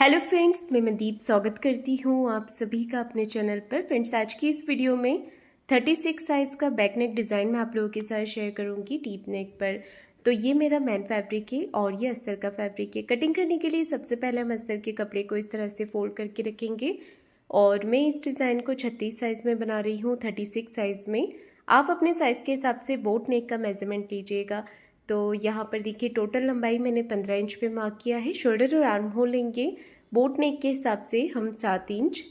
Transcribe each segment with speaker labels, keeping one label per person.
Speaker 1: Hello friends, मैं मनदीप स्वागत करती हूँ आप सभी का अपने चैनल पर। फ्रेंड्स, आज की इस वीडियो में 36 साइज़ का बैक नेक डिज़ाइन मैं आप लोगों के साथ शेयर करूँगी डीप नेक पर। तो ये मेरा मैन फैब्रिक है और ये अस्तर का फैब्रिक है। कटिंग करने के लिए सबसे पहले हम अस्तर के कपड़े को इस तरह से फोल्ड करके रखेंगे और मैं इस डिज़ाइन को 36 साइज़ में बना रही हूँ, 36 साइज़ में। आप अपने साइज़ के हिसाब से बोट नेक का मेज़रमेंट लीजिएगा। तो यहाँ पर देखिए टोटल लंबाई मैंने 15 इंच पे मार्क किया है। शोल्डर और आर्म होल लेंगे बोट नेक के हिसाब से हम 7 इंच।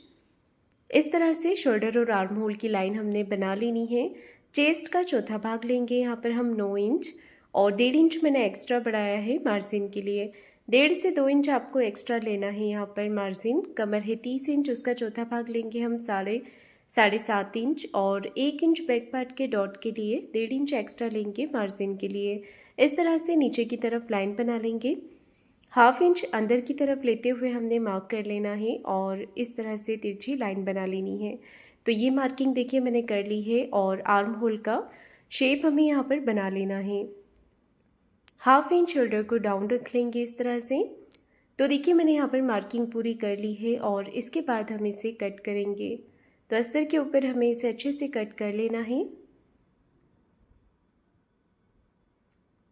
Speaker 1: इस तरह से शोल्डर और आर्म होल की लाइन हमने बना लेनी है। चेस्ट का चौथा भाग लेंगे यहाँ पर हम 9 इंच और 1.5 इंच मैंने एक्स्ट्रा बढ़ाया है मार्जिन के लिए। 1.5 से 2 इंच आपको एक्स्ट्रा लेना है यहाँ पर मार्जिन। कमर है 30 इंच, उसका चौथा भाग लेंगे हम साढ़े सात इंच और 1 इंच बैक पार्ट के डॉट के लिए 1.5 इंच एक्स्ट्रा लेंगे मार्जिन के लिए। इस तरह से नीचे की तरफ लाइन बना लेंगे। हाफ इंच अंदर की तरफ लेते हुए हमने मार्क कर लेना है और इस तरह से तिरछी लाइन बना लेनी है। तो ये मार्किंग देखिए मैंने कर ली है और आर्म होल का शेप हमें यहाँ पर बना लेना है। हाफ इंच शोल्डर को डाउन रख लेंगे इस तरह से। तो देखिए मैंने यहाँ पर मार्किंग पूरी कर ली है और इसके बाद हम इसे कट करेंगे। तो अस्तर के ऊपर हमें इसे अच्छे से कट कर लेना है।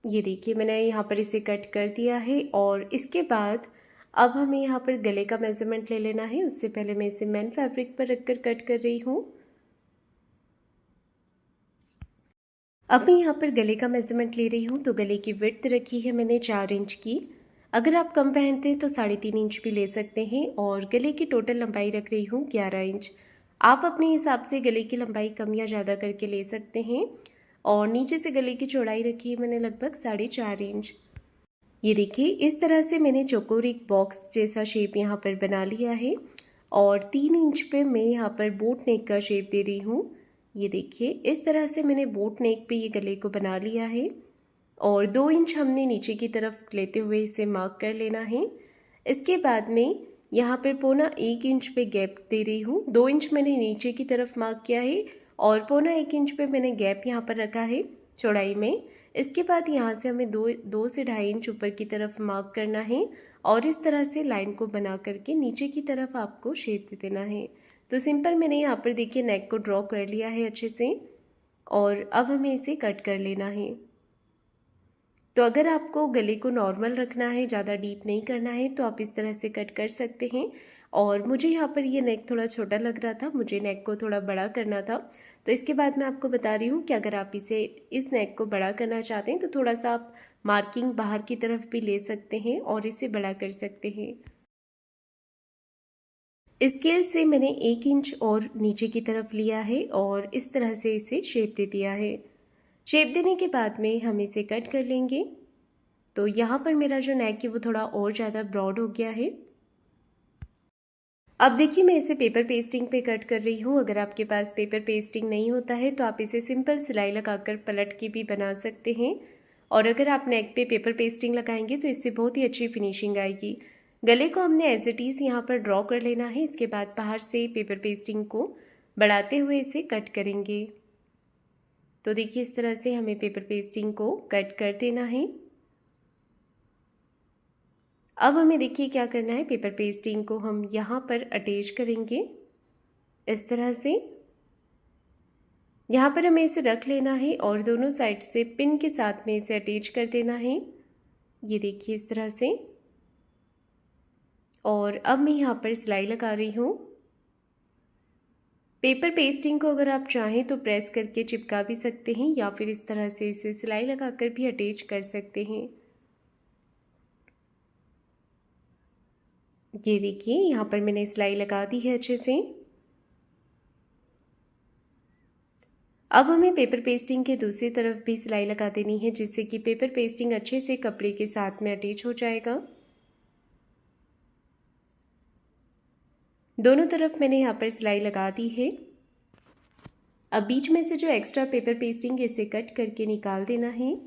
Speaker 1: ये देखिए मैंने यहाँ पर इसे कट कर दिया है और इसके बाद अब हमें यहाँ पर गले का मेज़रमेंट ले लेना है। उससे पहले मैं इसे मैन फैब्रिक पर रखकर कट कर रही हूँ। अब मैं यहाँ पर गले का मेज़रमेंट ले रही हूँ। तो गले की विड्थ रखी है मैंने 4 इंच की। अगर आप कम पहनते हैं तो 3.5 इंच भी ले सकते हैं और गले की टोटल लंबाई रख रही हूँ 11 इंच। आप अपने हिसाब से गले की लंबाई कम या ज़्यादा करके ले सकते हैं। और नीचे से गले की चौड़ाई रखी है मैंने लगभग 4.5 इंच। ये देखिए इस तरह से मैंने चौकोर एक बॉक्स जैसा शेप यहाँ पर बना लिया है और 3 इंच पे मैं यहाँ पर बोट नेक का शेप दे रही हूँ। ये देखिए इस तरह से मैंने बोट नेक पे ये गले को बना लिया है और 2 इंच हमने नीचे की तरफ लेते हुए इसे मार्क कर लेना है। इसके बाद में यहाँ पर 1.25 इंच पे गैप दे रही हूँ। 2 इंच मैंने नीचे की तरफ मार्क किया है और 1.25 इंच पे मैंने गैप यहाँ पर रखा है चौड़ाई में। इसके बाद यहाँ से हमें दो से 2.5 इंच ऊपर की तरफ मार्क करना है और इस तरह से लाइन को बना करके नीचे की तरफ आपको शेप दे देना है। तो सिंपल मैंने यहाँ पर देखिए नेक को ड्रॉ कर लिया है अच्छे से और अब हमें इसे कट कर लेना है। तो अगर आपको गले को नॉर्मल रखना है, ज़्यादा डीप नहीं करना है, तो आप इस तरह से कट कर सकते हैं। और मुझे यहाँ पर ये नेक थोड़ा छोटा लग रहा था, मुझे नेक को थोड़ा बड़ा करना था। तो इसके बाद मैं आपको बता रही हूँ कि अगर आप इस नेक को बड़ा करना चाहते हैं तो थोड़ा सा आप मार्किंग बाहर की तरफ भी ले सकते हैं और इसे बड़ा कर सकते हैं। स्केल से मैंने 1 इंच और नीचे की तरफ लिया है और इस तरह से इसे शेप दे दिया है। शेप देने के बाद में हम इसे कट कर लेंगे। तो यहाँ पर मेरा जो नेक है वो थोड़ा और ज़्यादा ब्रॉड हो गया है। अब देखिए मैं इसे पेपर पेस्टिंग पे कट कर रही हूँ। अगर आपके पास पेपर पेस्टिंग नहीं होता है तो आप इसे सिंपल सिलाई लगाकर पलट के भी बना सकते हैं। और अगर आप नेक पे पेपर पेस्टिंग लगाएंगे तो इससे बहुत ही अच्छी फिनिशिंग आएगी। गले को हमने एज इट इज़ यहाँ पर ड्रॉ कर लेना है। इसके बाद बाहर से पेपर पेस्टिंग को बढ़ाते हुए इसे कट करेंगे। तो देखिए इस तरह से हमें पेपर पेस्टिंग को कट कर देना है। अब हमें देखिए क्या करना है, पेपर पेस्टिंग को हम यहाँ पर अटैच करेंगे इस तरह से। यहाँ पर हमें इसे रख लेना है और दोनों साइड से पिन के साथ में इसे अटैच कर देना है। ये देखिए इस तरह से। और अब मैं यहाँ पर सिलाई लगा रही हूँ। पेपर पेस्टिंग को अगर आप चाहें तो प्रेस करके चिपका भी सकते हैं या फिर इस तरह से इसे सिलाई लगाकर भी अटैच कर सकते हैं। ये देखिए यहाँ पर मैंने सिलाई लगा दी है अच्छे से। अब हमें पेपर पेस्टिंग के दूसरी तरफ भी सिलाई लगा देनी है जिससे कि पेपर पेस्टिंग अच्छे से कपड़े के साथ में अटैच हो जाएगा। दोनों तरफ मैंने यहाँ पर सिलाई लगा दी है। अब बीच में से जो एक्स्ट्रा पेपर पेस्टिंग है इसे कट करके निकाल देना है।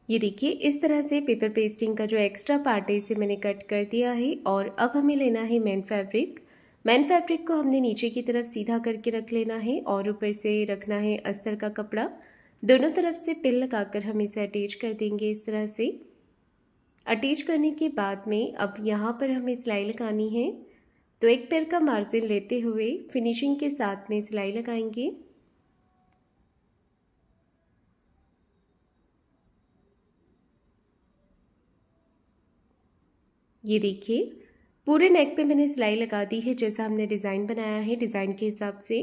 Speaker 1: ये देखिए इस तरह से पेपर पेस्टिंग का जो एक्स्ट्रा पार्ट है इसे मैंने कट कर दिया है। और अब हमें लेना है मैन फैब्रिक। मैन फैब्रिक को हमने नीचे की तरफ सीधा करके रख लेना है और ऊपर से रखना है अस्तर का कपड़ा। दोनों तरफ से पिन लगाकर हम इसे अटैच कर देंगे इस तरह से। अटैच करने के बाद में अब यहाँ पर हमें सिलाई लगानी है, तो एक पैर का मार्जिन लेते हुए फिनिशिंग के साथ में सिलाई लगाएंगे। ये देखिए पूरे नेक पे मैंने सिलाई लगा दी है जैसा हमने डिज़ाइन बनाया है, डिज़ाइन के हिसाब से।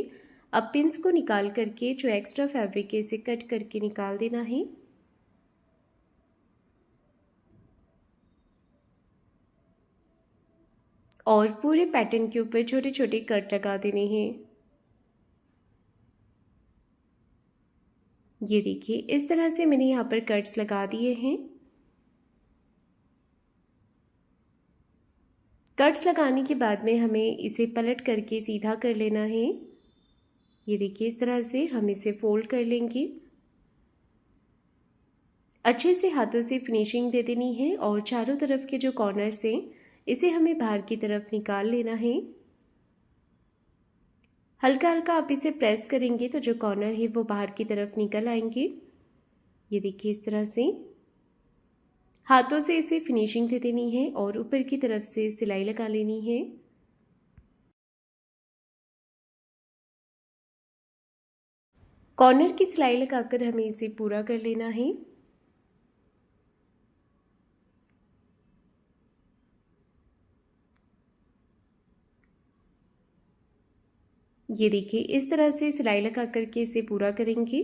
Speaker 1: अब पिंस को निकाल करके जो एक्स्ट्रा फैब्रिक है इसे कट करके निकाल देना है। और पूरे पैटर्न के ऊपर छोटे छोटे कट लगा देने हैं। ये देखिए इस तरह से मैंने यहाँ पर कट्स लगा दिए हैं। कट्स लगाने के बाद में हमें इसे पलट करके सीधा कर लेना है। ये देखिए इस तरह से हम इसे फोल्ड कर लेंगे। अच्छे से हाथों से फिनिशिंग दे देनी है और चारों तरफ के जो कॉर्नर्स हैं इसे हमें बाहर की तरफ निकाल लेना है। हल्का हल्का आप इसे प्रेस करेंगे तो जो कॉर्नर है वो बाहर की तरफ निकल आएंगे। ये देखिए इस तरह से हाथों से इसे फिनिशिंग दे देनी है और ऊपर की तरफ से सिलाई लगा लेनी है। कॉर्नर की सिलाई लगाकर हमें इसे पूरा कर लेना है। ये देखिए इस तरह से सिलाई लगा करके इसे पूरा करेंगे।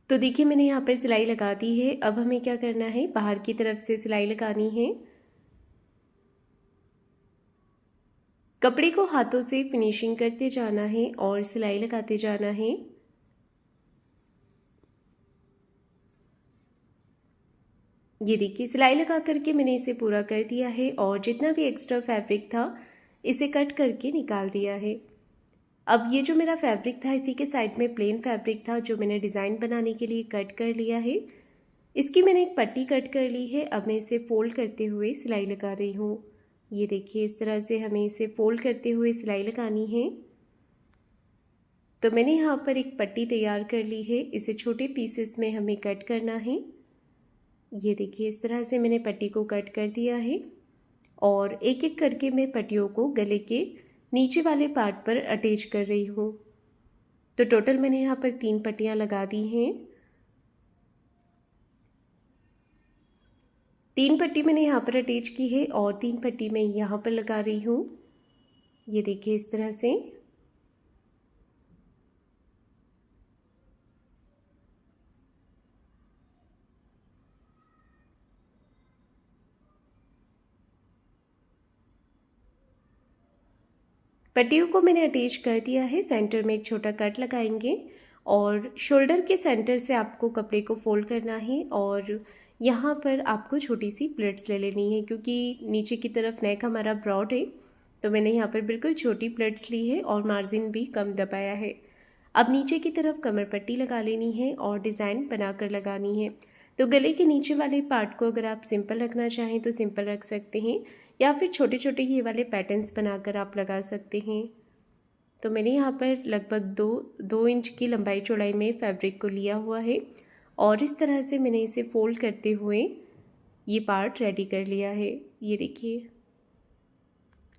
Speaker 1: तो देखिए मैंने यहाँ पर सिलाई लगा दी है। अब हमें क्या करना है, बाहर की तरफ से सिलाई लगानी है। कपड़े को हाथों से फिनिशिंग करते जाना है और सिलाई लगाते जाना है। ये देखिए सिलाई लगा करके मैंने इसे पूरा कर दिया है और जितना भी एक्स्ट्रा फैब्रिक था इसे कट करके निकाल दिया है। अब ये जो मेरा फैब्रिक था इसी के साइड में प्लेन फैब्रिक था जो मैंने डिज़ाइन बनाने के लिए कट कर लिया है। इसकी मैंने एक पट्टी कट कर ली है। अब मैं इसे फोल्ड करते हुए सिलाई लगा रही हूँ। ये देखिए इस तरह से हमें इसे फोल्ड करते हुए सिलाई लगानी है। तो मैंने यहाँ पर एक पट्टी तैयार कर ली है, इसे छोटे पीसेस में हमें कट करना है। ये देखिए इस तरह से मैंने पट्टी को कट कर दिया है और एक एक करके मैं पट्टियों को गले के नीचे वाले पार्ट पर अटैच कर रही हूँ। तो टोटल मैंने यहाँ पर 3 पट्टियाँ लगा दी हैं। 3 पट्टी मैंने यहाँ पर अटैच की है और 3 पट्टी मैं यहाँ पर लगा रही हूँ। ये देखिए इस तरह से। पट्टियों को मैंने अटैच कर दिया है। सेंटर में एक छोटा कट लगाएंगे और शोल्डर के सेंटर से आपको कपड़े को फोल्ड करना है और यहाँ पर आपको छोटी सी प्लेट्स ले लेनी है क्योंकि नीचे की तरफ नेक हमारा ब्रॉड है। तो मैंने यहाँ पर बिल्कुल छोटी प्लेट्स ली है और मार्जिन भी कम दबाया है। अब नीचे की तरफ कमर पट्टी लगा लेनी है और डिज़ाइन बनाकर लगानी है। तो गले के नीचे वाले पार्ट को अगर आप सिंपल रखना चाहें तो सिंपल रख सकते हैं या फिर छोटे छोटे ये वाले पैटर्न्स बनाकर आप लगा सकते हैं। तो मैंने यहाँ पर लगभग 2 इंच की लंबाई चौड़ाई में फैब्रिक को लिया हुआ है और इस तरह से मैंने इसे फोल्ड करते हुए ये पार्ट रेडी कर लिया है। ये देखिए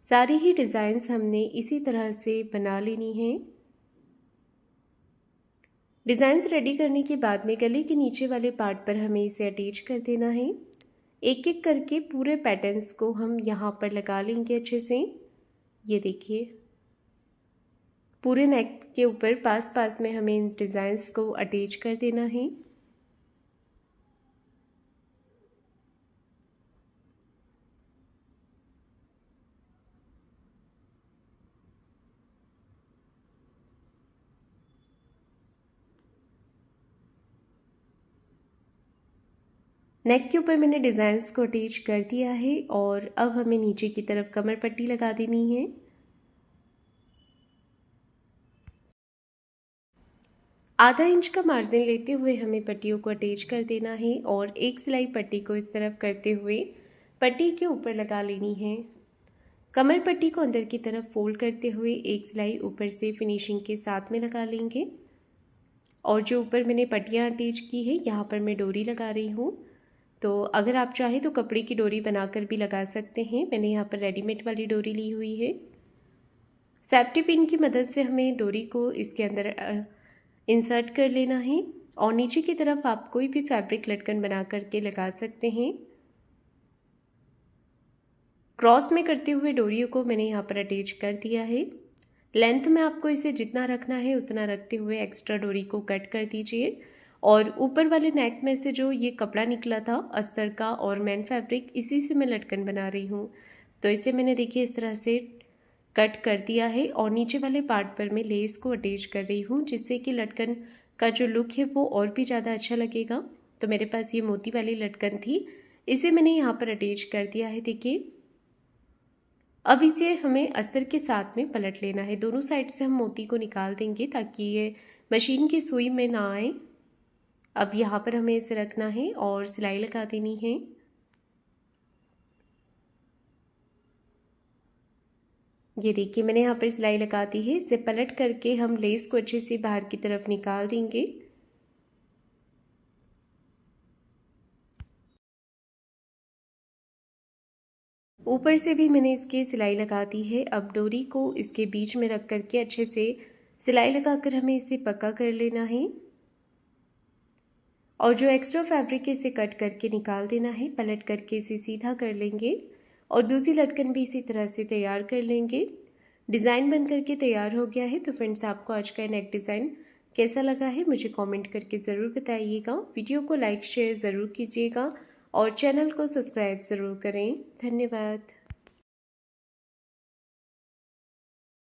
Speaker 1: सारी ही डिज़ाइंस हमने इसी तरह से बना लेनी है। डिज़ाइंस रेडी करने के बाद में गले के नीचे वाले पार्ट पर हमें इसे अटैच कर देना है। एक एक करके पूरे पैटर्न्स को हम यहाँ पर लगा लेंगे अच्छे से। ये देखिए पूरे नेक के ऊपर पास पास में हमें इन डिज़ाइंस को अटैच कर देना है। नेक के ऊपर मैंने डिज़ाइंस को अटैच कर दिया है और अब हमें नीचे की तरफ कमर पट्टी लगा देनी है। आधा इंच का मार्जिन लेते हुए हमें पट्टियों को अटैच कर देना है और एक सिलाई पट्टी को इस तरफ करते हुए पट्टी के ऊपर लगा लेनी है। कमर पट्टी को अंदर की तरफ फोल्ड करते हुए एक सिलाई ऊपर से फिनिशिंग के साथ में लगा लेंगे। और जो ऊपर मैंने पट्टियाँ अटैच की है यहाँ पर मैं डोरी लगा रही हूँ। तो अगर आप चाहें तो कपड़े की डोरी बनाकर भी लगा सकते हैं। मैंने यहाँ पर रेडीमेड वाली डोरी ली हुई है। सेफ्टी पिन की मदद से हमें डोरी को इसके अंदर इंसर्ट कर लेना है और नीचे की तरफ आप कोई भी फैब्रिक लटकन बना करके लगा सकते हैं। क्रॉस में करते हुए डोरियों को मैंने यहाँ पर अटैच कर दिया है। लेंथ में आपको इसे जितना रखना है उतना रखते हुए एक्स्ट्रा डोरी को कट कर दीजिए। और ऊपर वाले नेक में से जो ये कपड़ा निकला था अस्तर का और मैन फैब्रिक, इसी से मैं लटकन बना रही हूँ। तो इसे मैंने देखिए इस तरह से कट कर दिया है और नीचे वाले पार्ट पर मैं लेस को अटैच कर रही हूँ, जिससे कि लटकन का जो लुक है वो और भी ज़्यादा अच्छा लगेगा। तो मेरे पास ये मोती वाली लटकन थी, इसे मैंने यहाँ पर अटैच कर दिया है। देखिए अब इसे हमें अस्तर के साथ में पलट लेना है। दोनों साइड से हम मोती को निकाल देंगे ताकि ये मशीन की सुई में ना आए। अब यहाँ पर हमें इसे रखना है और सिलाई लगा देनी है। ये देखिए मैंने यहाँ पर सिलाई लगा दी है। इसे पलट करके हम लेस को अच्छे से बाहर की तरफ निकाल देंगे। ऊपर से भी मैंने इसके सिलाई लगा दी है। अब डोरी को इसके बीच में रख करके अच्छे से सिलाई लगाकर हमें इसे पक्का कर लेना है और जो एक्स्ट्रा फैब्रिक है इसे कट करके निकाल देना है। पलट करके इसे सीधा कर लेंगे और दूसरी लटकन भी इसी तरह से तैयार कर लेंगे। डिज़ाइन बन करके तैयार हो गया है। तो फ्रेंड्स आपको आज का नेक डिज़ाइन कैसा लगा है मुझे कमेंट करके ज़रूर बताइएगा। वीडियो को लाइक शेयर ज़रूर कीजिएगा और चैनल को सब्सक्राइब ज़रूर करें। धन्यवाद।